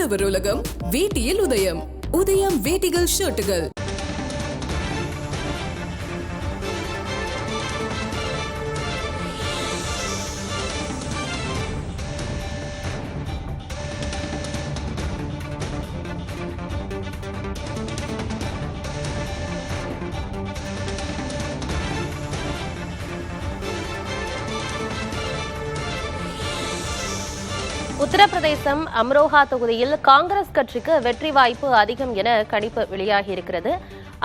உழவர் உலகம் வேட்டியில் உதயம். உதயம் வேட்டிகள் ஷர்ட்டுகள். உத்தரப்பிரதேசம் அம்ரோஹா தொகுதியில் காங்கிரஸ் கட்சிக்கு வெற்றி வாய்ப்பு அதிகம் என கணிப்பு வெளியாகியிருக்கிறது.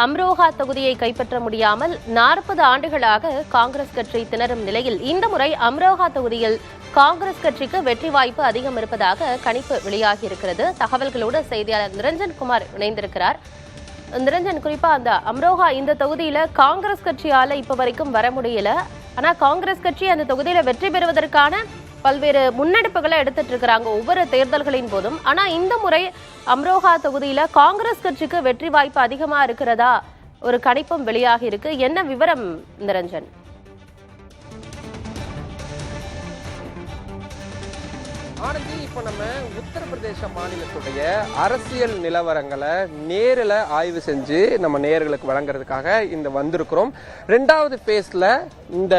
அம்ரோஹா தொகுதியை கைப்பற்ற முடியாமல் 40 ஆண்டுகளாக காங்கிரஸ் கட்சி திணறும் நிலையில் இந்த முறை அம்ரோஹா தொகுதியில் காங்கிரஸ் கட்சிக்கு வெற்றி வாய்ப்பு அதிகம் இருப்பதாக கணிப்பு வெளியாகியிருக்கிறது. தகவல்களோடு செய்தியாளர் நிரஞ்சன் குமார் இணைந்திருக்கிறார். நிரஞ்சன், குறிப்பா அந்த அம்ரோஹா இந்த தொகுதியில காங்கிரஸ் கட்சியால இப்ப வரைக்கும் வர முடியல. ஆனா காங்கிரஸ் கட்சி அந்த தொகுதியில வெற்றி பெறுவதற்கான பல்வேறு முன்னெடுப்புகளை எடுத்துட்டு இருக்கிறாங்க ஒவ்வொரு தேர்தல்களின் போதும். ஆனா இந்த முறை அம்ரோஹா தொகுதியில காங்கிரஸ் கட்சிக்கு வெற்றி வாய்ப்பு அதிகமா இருக்கிறதா ஒரு கணிப்பும் வெளியாகி இருக்கு. என்ன விவரம் நிரஞ்சன்? ஆனந்தி, இப்ப நம்ம உத்தரப்பிரதேச மாநிலத்துடைய அரசியல் நிலவரங்களை நேரில் ஆய்வு செஞ்சு நம்ம நேயர்களுக்கு வழங்குறதுக்காக இந்த வந்திருக்கிறோம். 2வது பேஸ்ல இந்த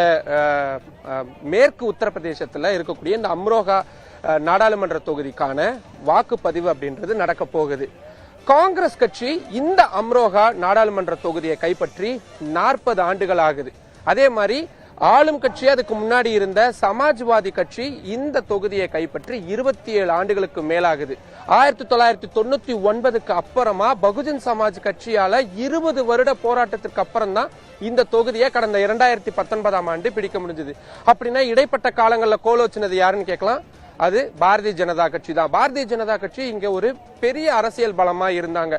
மேற்கு உத்தரப்பிரதேசத்துல இருக்கக்கூடிய இந்த அம்ரோஹா நாடாளுமன்ற தொகுதிக்கான வாக்குப்பதிவு அப்படின்றது நடக்க போகுது. காங்கிரஸ் கட்சி இந்த அம்ரோஹா நாடாளுமன்ற தொகுதியை கைப்பற்றி 40 ஆண்டுகள் ஆகுது. அதே மாதிரி ஆளும் கட்சி அதுக்கு முன்னாடி இருந்த சமாஜ்வாதி கட்சி இந்த தொகுதியை கைப்பற்றி 27 ஆண்டுகளுக்கு மேலாகுது. 1999க்கு அப்புறமா பகுஜன் சமாஜ் கட்சியால 20 வருட போராட்டத்திற்கு அப்புறம் தான் இந்த தொகுதியை கடந்த 2019ஆம் ஆண்டு பிடிக்க முடிஞ்சது. அப்படின்னா இடைப்பட்ட காலங்களில் கோலோச்சினது யாருன்னு கேட்கலாம். அது பாரதிய ஜனதா கட்சி தான். பாரதிய ஜனதா கட்சி இங்க ஒரு பெரிய அரசியல் பலமா இருந்தாங்க.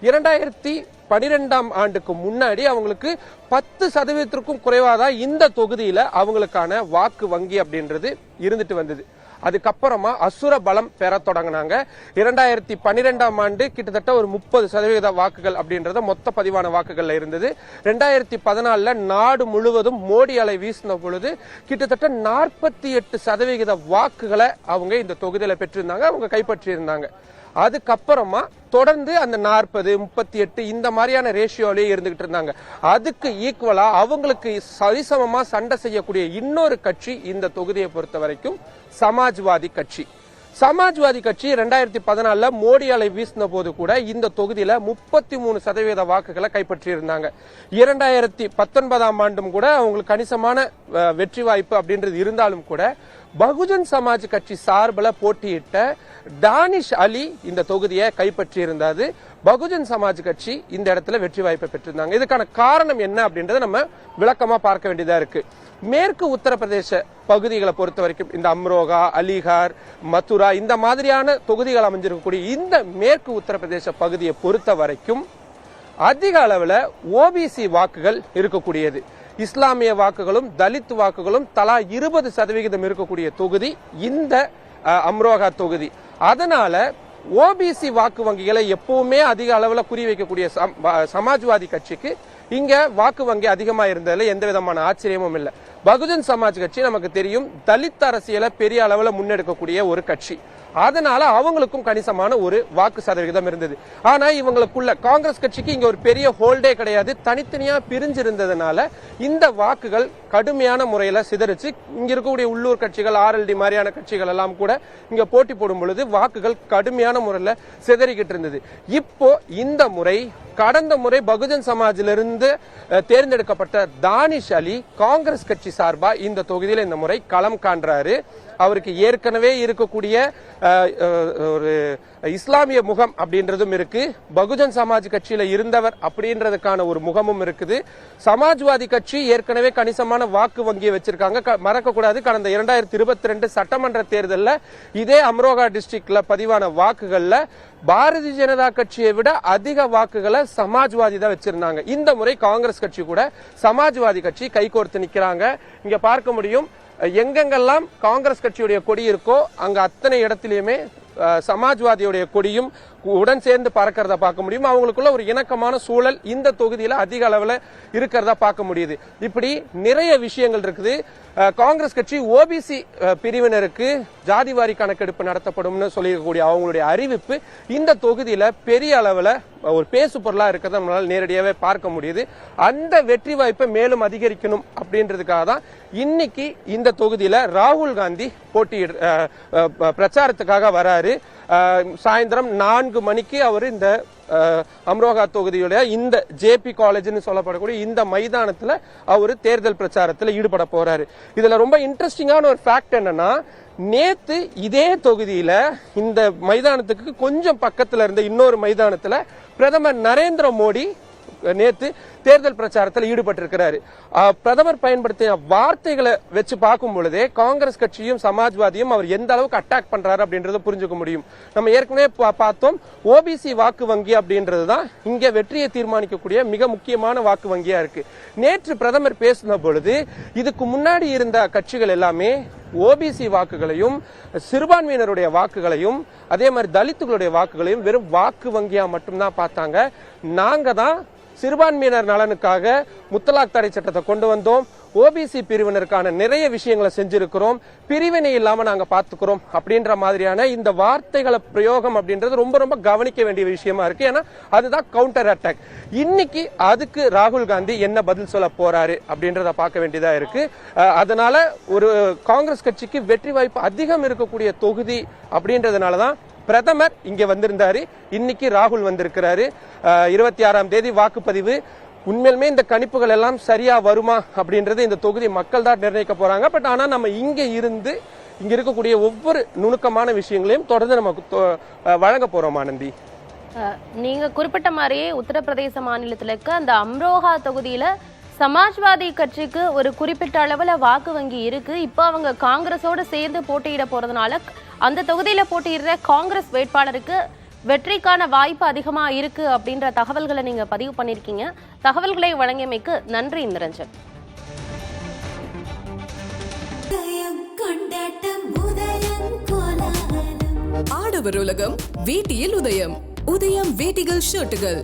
2012ஆம் ஆண்டுக்கு முன்னாடி அவங்களுக்கு 10% குறைவாதான் இந்த தொகுதியில அவங்களுக்கான வாக்கு வங்கி அப்படின்றது இருந்துட்டு வந்தது. அதுக்கப்புறமா அசுர பலம் பெற தொடங்கினாங்க. 2012ஆம் ஆண்டு கிட்டத்தட்ட ஒரு 30% வாக்குகள் அப்படின்றத மொத்த பதிவான வாக்குகள்ல இருந்தது. 2014 நாடு முழுவதும் மோடி அலை வீசின பொழுது கிட்டத்தட்ட 48% வாக்குகளை அவங்க இந்த தொகுதியில பெற்றிருந்தாங்க, அவங்க கைப்பற்றி இருந்தாங்க. அதுக்கப்புறமா தொடர்ந்து அந்த 40, 38 இந்த மாதிரியான ரேஷியோலயே இருந்துகிட்டு இருந்தாங்க. அதுக்கு ஈக்குவலா அவங்களுக்கு சரிசமமா சண்டை செய்யக்கூடிய இன்னொரு கட்சி இந்த தொகுதியை பொறுத்த வரைக்கும் சமாஜ்வாதி கட்சி. சமாஜ்வாதி கட்சி 2014 மோடி அலை வீசின போது கூட இந்த தொகுதியில 33% வாக்குகளை கைப்பற்றி இருந்தாங்க. 2019ஆம் ஆண்டும் கூட அவங்களுக்கு கணிசமான வெற்றி வாய்ப்பு அப்படின்றது இருந்தாலும் கூட பகுஜன் சமாஜ் கட்சி சார்பில் போட்டியிட்ட டானிஷ் அலி இந்த தொகுதியை கைப்பற்றி இருந்தாது. பகுஜன் சமாஜ் கட்சி இந்த இடத்துல வெற்றி வாய்ப்பை பெற்றிருந்தாங்க. இதுக்கான காரணம் என்ன அப்படின்றத நம்ம விளக்கமா பார்க்க வேண்டியதா இருக்கு. மேற்கு உத்தரப்பிரதேச பகுதிகளை பொறுத்த வரைக்கும் இந்த அம்ரோகா, அலிகார், மதுரா இந்த மாதிரியான தொகுதிகள் அமைஞ்சிருக்கக்கூடிய இந்த மேற்கு உத்தரப்பிரதேச பகுதியை பொறுத்த வரைக்கும் அதிக அளவுல ஓபிசி வாக்குகள் இருக்கக்கூடியது. இஸ்லாமிய வாக்குகளும் தலித் வாக்குகளும் தலா 20% இருக்கக்கூடிய தொகுதி இந்த அம்ரோகா தொகுதி. அதனால ஓபிசி வாக்கு வங்கிகளை எப்பவுமே அதிக அளவுல குறி வைக்கக்கூடிய சமாஜ்வாதி கட்சிக்கு இங்க வாக்கு வங்கி அதிகமா இருந்ததுல எந்த விதமான ஆச்சரியமும் இல்லை. பகுஜன் சமாஜ் கட்சி நமக்கு தெரியும் தலித் அரசியலை பெரிய அளவுல முன்னெடுக்கக்கூடிய ஒரு கட்சி. அதனால அவங்களுக்கும் கணிசமான ஒரு வாக்கு சதவிகிதம் இருந்தது. ஆனா இவங்களுக்குள்ள காங்கிரஸ் கட்சிக்கு இங்க ஒரு பெரிய ஹோல்டே கிடையாது. தனித்தனியா பிரிஞ்சிருந்ததுனால இந்த வாக்குகள் கடுமையான முறையில சிதறிச்சு. இங்க இருக்கக்கூடிய உள்ளூர் கட்சிகள் ஆர்எல்டி மாதிரியான கட்சிகள் எல்லாம் கூட இங்க போட்டி போடும் பொழுது வாக்குகள் கடுமையான முறையில சிதறிக்கிட்டு இருந்தது. இப்போ இந்த முறை கடந்த முறை பகுஜன் சமாஜிலிருந்து தேர்ந்தெடுக்கப்பட்ட தானிஷ் அலி காங்கிரஸ் கட்சி சார்பா இந்த தொகுதியில் இந்த முறை களம் காண்றாரு. அவருக்கு ஏற்கனவே இருக்கக்கூடிய ஒரு இஸ்லாமிய முகம் அப்படின்றதும் இருக்கு. பகுஜன் சமாஜ் கட்சியில இருந்தவர் அப்படின்றதுக்கான ஒரு முகமும் இருக்குது. சமாஜ்வாதி கட்சி ஏற்கனவே கணிசமான வாக்கு வங்கியை வச்சிருக்காங்க. மறக்க கூடாது, கடந்த 2022 சட்டமன்ற தேர்தலில் இதே அம்ரோகா டிஸ்ட்ரிக்ட்ல பதிவான வாக்குகள்ல பாரதிய ஜனதா கட்சியை விட அதிக வாக்குகளை சமாஜ்வாதி தான் வச்சிருந்தாங்க. இந்த முறை காங்கிரஸ் கட்சி கூட சமாஜ்வாதி கட்சி கைகோர்த்து நிக்கிறாங்க. இங்க பார்க்க முடியும், எங்கெங்கெல்லாம் காங்கிரஸ் கட்சியுடைய கொடி இருக்கோ அங்க அத்தனை இடத்திலுமே சமாஜ்வாதியுடைய கொடியும் உடன் சேர்ந்து பறக்கிறத பார்க்க முடியும். அவங்களுக்குள்ள ஒரு இணக்கமான சூழல் இந்த தொகுதியில அதிக அளவுல இருக்கிறதா பார்க்க முடியுது. இப்படி நிறைய விஷயங்கள் இருக்குது. காங்கிரஸ் கட்சி ஓபிசி பிரிவினருக்கு ஜாதிவாரி கணக்கெடுப்பு நடத்தப்படும்னு சொல்லியிருக்கக்கூடிய அவங்களுடைய அறிவிப்பு இந்த தொகுதியில பெரிய அளவுல ஒரு பேசு பொருளா இருக்கிறத நம்மளால நேரடியாவே பார்க்க முடியுது. அந்த வெற்றி வாய்ப்பை மேலும் அதிகரிக்கணும் அப்படின்றதுக்காக தான் இன்னைக்கு இந்த தொகுதியில ராகுல் காந்தி பிரச்சாரத்துக்காக வராரு. சாயந்தரம் 4 மணிக்கு அவர் இந்த அம்ரோஹா தொகுதியுடைய இந்த ஜேபி காலேஜ்னு சொல்லப்படக்கூடிய இந்த மைதானத்துல அவரு தேர்தல் பிரச்சாரத்துல ஈடுபட போறாரு. இதுல ரொம்ப இன்ட்ரெஸ்டிங்கான ஒரு ஃபேக்ட் என்னன்னா, நேத்து இதே தொகுதியில இந்த மைதானத்துக்கு கொஞ்சம் பக்கத்துல இருந்த இன்னொரு மைதானத்துல பிரதமர் நரேந்திர மோடி நேத்து தேர்தல் பிரச்சாரத்தில் ஈடுபட்டிருக்கிறாரு. பிரதமர் பயன்படுத்திய வார்த்தைகளை வச்சு பார்க்கும் பொழுதே காங்கிரஸ் கட்சியும் சமாஜ்வாதியும் அவர் எந்த அளவுக்கு அட்டாக் பண்றாரு அப்படின்றத புரிஞ்சுக்க முடியும். நம்ம ஏற்கனவே பார்த்தோம், ஓபிசி வாக்கு வங்கி அப்படின்றதுதான் இங்க வெற்றியை தீர்மானிக்கக்கூடிய மிக முக்கியமான வாக்கு வங்கியா இருக்கு. நேற்று பிரதமர் பேசின பொழுது இதுக்கு முன்னாடி இருந்த கட்சிகள் எல்லாமே ஓபிசி வாக்குகளையும் சிறுபான்மையினருடைய வாக்குகளையும் அதே மாதிரி தலித்துகளுடைய வாக்குகளையும் வெறும் வாக்கு வங்கியா மட்டும்தான் பார்த்தாங்க. நாங்க தான் சிறுபான்மையினர் நலனுக்காக முத்தலாக் தடை சட்டத்தை கொண்டு வந்தோம், ஓபிசி பிரிவினருக்கான நிறைய விஷயங்களை செஞ்சிருக்கிறோம், பிரிவினை இல்லாம நாங்க பாத்துக்கிறோம் அப்படின்ற மாதிரியான இந்த வார்த்தைகளை பிரயோகம் அப்படின்றது ரொம்ப ரொம்ப கவனிக்க வேண்டிய விஷயமா இருக்கு. ஏன்னா அதுதான் கவுண்டர் அட்டாக். இன்னைக்கு அதுக்கு ராகுல் காந்தி என்ன பதில் சொல்ல போறாரு அப்படின்றத பார்க்க வேண்டியதா இருக்கு. அதனால ஒரு காங்கிரஸ் கட்சிக்கு வெற்றி வாய்ப்பு அதிகம் இருக்கக்கூடிய தொகுதி அப்படின்றதுனாலதான் பிரதமர் இங்க வந்திருந்தாரு. இன்னைக்கு ராகுல் வந்திருக்கிறாரு. 26ஆம் தேதி வாக்குப்பதிவு. உண்மையிலுமே இந்த கணிப்புகள் எல்லாம் சரியா வருமா அப்படின்றது இந்த தொகுதி மக்கள் தான் நிர்ணயிக்க போறாங்க. பட் ஆனா நம்ம இங்க இருந்து இங்க இருக்கக்கூடிய ஒவ்வொரு நுணுக்கமான விஷயங்களையும் தொடர்ந்து நமக்கு வழங்க போறோம். ஆனந்தி, நீங்க குறிப்பிட்ட மாதிரியே உத்தரப்பிரதேச மாநிலத்துல இருக்க அந்த அம்ரோஹா தொகுதியில சமாஜ்வாதி கட்சிக்கு ஒரு குறிப்பிட்ட அளவுல வாக்கு வங்கி இருக்கு. இப்போ அவங்க காங்கிரஸோட சேர்ந்து போட்டியிட போறதுனால அந்த தொகுதியில போட்டியிடுற காங்கிரஸ் வேட்பாளருக்கு வெற்றிக்கான வாய்ப்பு அதிகமா இருக்கு அப்படின்ற தகவல்களை நீங்க பதிவு பண்ணிருக்கீங்க. தகவல்களை வழங்கியமைக்கு நன்றி நிரஞ்சன். ஆடவர் உலகம் வேட்டியில் உதயம். உதயம் வேட்டிகள் ஷர்ட்டுகள்.